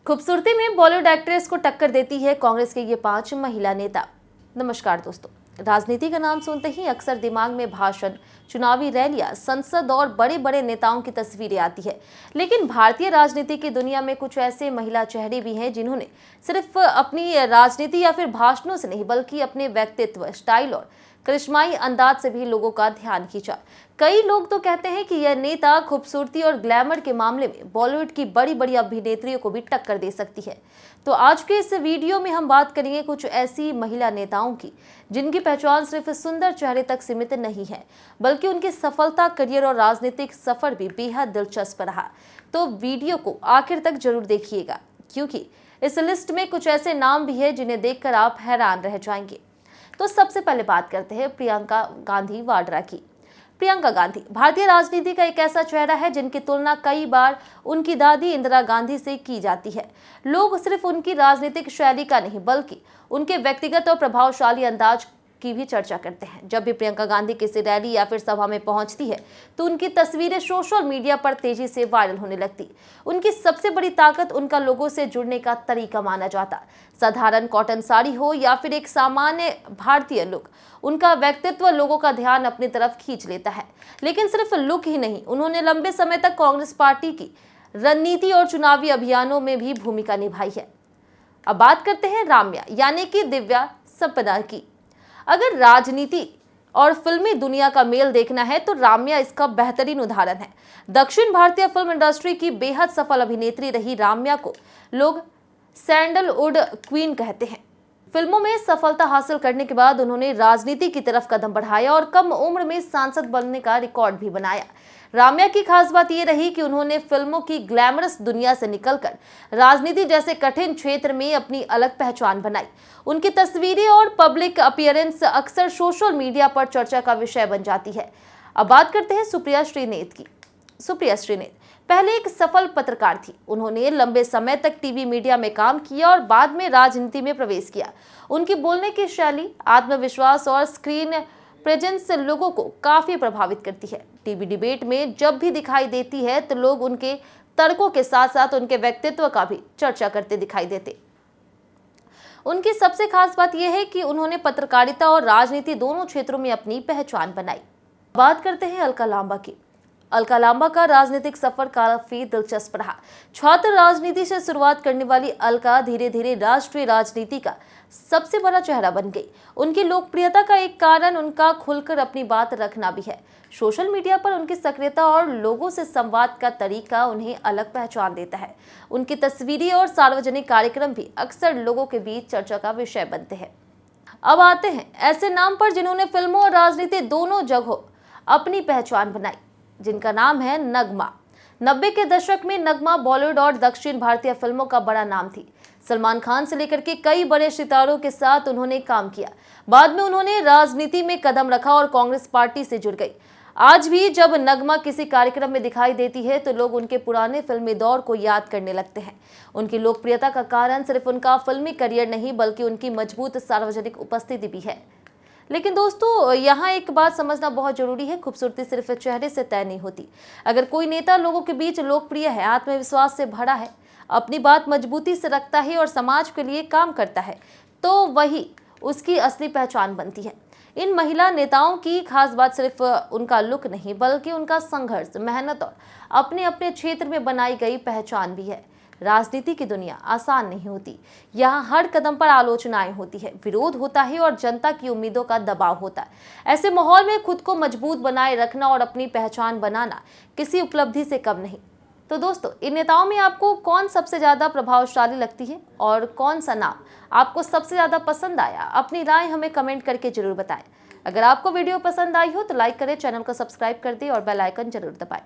खूबसूरती में बॉलीवुड एक्ट्रेस को टक्कर देती है कांग्रेस के ये 5 महिला नेता। नमस्कार दोस्तों, राजनीति का नाम सुनते ही अक्सर दिमाग में भाषण, चुनावी रैलियां, संसद और बड़े बड़े नेताओं की तस्वीरें आती है। लेकिन भारतीय राजनीति की दुनिया में कुछ ऐसे महिला चेहरे भी हैं जिन्होंने सिर्फ अपनी राजनीति या फिर भाषणों से नहीं बल्कि अपने व्यक्तित्व, स्टाइल और करिश्माई अंदाज से भी लोगों का ध्यान खींचा। कई लोग तो कहते हैं कि यह नेता खूबसूरती और ग्लैमर के मामले में बॉलीवुड की बड़ी बड़ी अभिनेत्रियों को भी टक्कर दे सकती है। तो आज के इस वीडियो में हम बात करेंगे कुछ ऐसी महिला नेताओं की जिनकी पहचान सिर्फ सुंदर चेहरे तक सीमित नहीं है, बल्कि उनकी सफलता, करियर और राजनीतिक सफर भी बेहद दिलचस्प रहा। तो वीडियो को आखिर तक जरूर देखिएगा, क्योंकि इस लिस्ट में कुछ ऐसे नाम भी है जिन्हें देखकर आप हैरान रह जाएंगे। तो सबसे पहले बात करते हैं प्रियंका गांधी वाड्रा की। प्रियंका गांधी भारतीय राजनीति का एक ऐसा चेहरा है जिनकी तुलना कई बार उनकी दादी इंदिरा गांधी से की जाती है। लोग सिर्फ उनकी राजनीतिक शैली का नहीं बल्कि उनके व्यक्तिगत और प्रभावशाली अंदाज की भी चर्चा करते हैं। जब भी प्रियंका गांधी किसी रैली या फिर सभा में पहुंचती है तो उनकी तस्वीरें सोशल मीडिया पर तेजी से वायरल होने लगती। उनकी सबसे बड़ी ताकत उनका लोगों से जुड़ने का तरीका माना जाता। साधारण कॉटन साड़ी हो या फिर एक सामान्य भारतीय लुक, उनका व्यक्तित्व लोगों का ध्यान अपनी तरफ खींच लेता है। लेकिन सिर्फ लुक ही नहीं, उन्होंने लंबे समय तक कांग्रेस पार्टी की रणनीति और चुनावी अभियानों में भी भूमिका निभाई है। अब बात करते हैं राम्या यानी कि दिव्या सपना की। अगर राजनीति और फिल्मी दुनिया का मेल देखना है तो राम्या इसका बेहतरीन उदाहरण है। दक्षिण भारतीय फिल्म इंडस्ट्री की बेहद सफल अभिनेत्री रही राम्या को लोग सैंडलवुड क्वीन कहते हैं। फिल्मों में सफलता हासिल करने के बाद उन्होंने राजनीति की तरफ कदम बढ़ाया और कम उम्र में सांसद बनने का रिकॉर्ड भी बनाया। राम्या की खास बात यह रही कि उन्होंने फिल्मों की ग्लैमरस दुनिया से निकलकर राजनीति जैसे कठिन क्षेत्र में अपनी अलग पहचान बनाई। उनकी तस्वीरें और पब्लिक अपीयरेंस अक्सर सोशल मीडिया पर चर्चा का विषय बन जाती है। अब बात करते हैं सुप्रिया श्रीनेत की। सुप्रिया श्रीनेत पहले एक सफल पत्रकार थी। उन्होंने लंबे समय तक टीवी मीडिया में काम किया और बाद में राजनीति में प्रवेश किया। उनकी बोलने की शैली, आत्मविश्वास और स्क्रीन प्रेजेंस लोगों को काफी प्रभावित करती है। टीवी डिबेट में जब भी दिखाई देती है तो लोग उनके तर्कों के साथ साथ उनके व्यक्तित्व का भी चर्चा करते दिखाई देते। उनकी सबसे खास बात यह है कि उन्होंने पत्रकारिता और राजनीति दोनों क्षेत्रों में अपनी पहचान बनाई। बात करते हैं अलका लांबा की। अलका लांबा का राजनीतिक सफर काफी दिलचस्प रहा। छात्र राजनीति से शुरुआत करने वाली अलका धीरे धीरे राष्ट्रीय राजनीति का सबसे बड़ा चेहरा बन गई। उनकी लोकप्रियता का एक कारण उनका खुलकर अपनी बात रखना भी है। सोशल मीडिया पर उनकी सक्रियता और लोगों से संवाद का तरीका उन्हें अलग पहचान देता है। उनकी तस्वीरें और सार्वजनिक कार्यक्रम भी अक्सर लोगों के बीच चर्चा का विषय बनते हैं। अब आते हैं ऐसे नाम पर जिन्होंने फिल्मों और राजनीति दोनों जगहों अपनी पहचान बनाई, जिनका नाम है नगमा। 90 के दशक में नगमा बॉलीवुड और दक्षिण भारतीय फिल्मों का बड़ा नाम थी। सलमान खान से लेकर के कई बड़े सितारों के साथ उन्होंने काम किया। बाद में उन्होंने राजनीति में कदम रखा और कांग्रेस पार्टी से जुड़ गई। आज भी जब नगमा किसी कार्यक्रम में दिखाई देती है तो लोग उनके पुराने फिल्मी दौर को याद करने लगते हैं। उनकी लोकप्रियता का कारण सिर्फ उनका फिल्मी करियर नहीं बल्कि उनकी मजबूत सार्वजनिक उपस्थिति भी है। लेकिन दोस्तों, यहाँ एक बात समझना बहुत जरूरी है, खूबसूरती सिर्फ चेहरे से तय नहीं होती। अगर कोई नेता लोगों के बीच लोकप्रिय है, आत्मविश्वास से भरा है, अपनी बात मजबूती से रखता है और समाज के लिए काम करता है, तो वही उसकी असली पहचान बनती है। इन महिला नेताओं की खास बात सिर्फ उनका लुक नहीं बल्कि उनका संघर्ष, मेहनत और अपने अपने क्षेत्र में बनाई गई पहचान भी है। राजनीति की दुनिया आसान नहीं होती। यहाँ हर कदम पर आलोचनाएं होती है, विरोध होता है और जनता की उम्मीदों का दबाव होता है। ऐसे माहौल में खुद को मजबूत बनाए रखना और अपनी पहचान बनाना किसी उपलब्धि से कम नहीं। तो दोस्तों, इन नेताओं में आपको कौन सबसे ज्यादा प्रभावशाली लगती है और कौन सा नाम आपको सबसे ज्यादा पसंद आया? अपनी राय हमें कमेंट करके जरूर बताएं। अगर आपको वीडियो पसंद आई हो तो लाइक करें, चैनल को सब्सक्राइब कर दें और बेल आइकन जरूर दबाएं।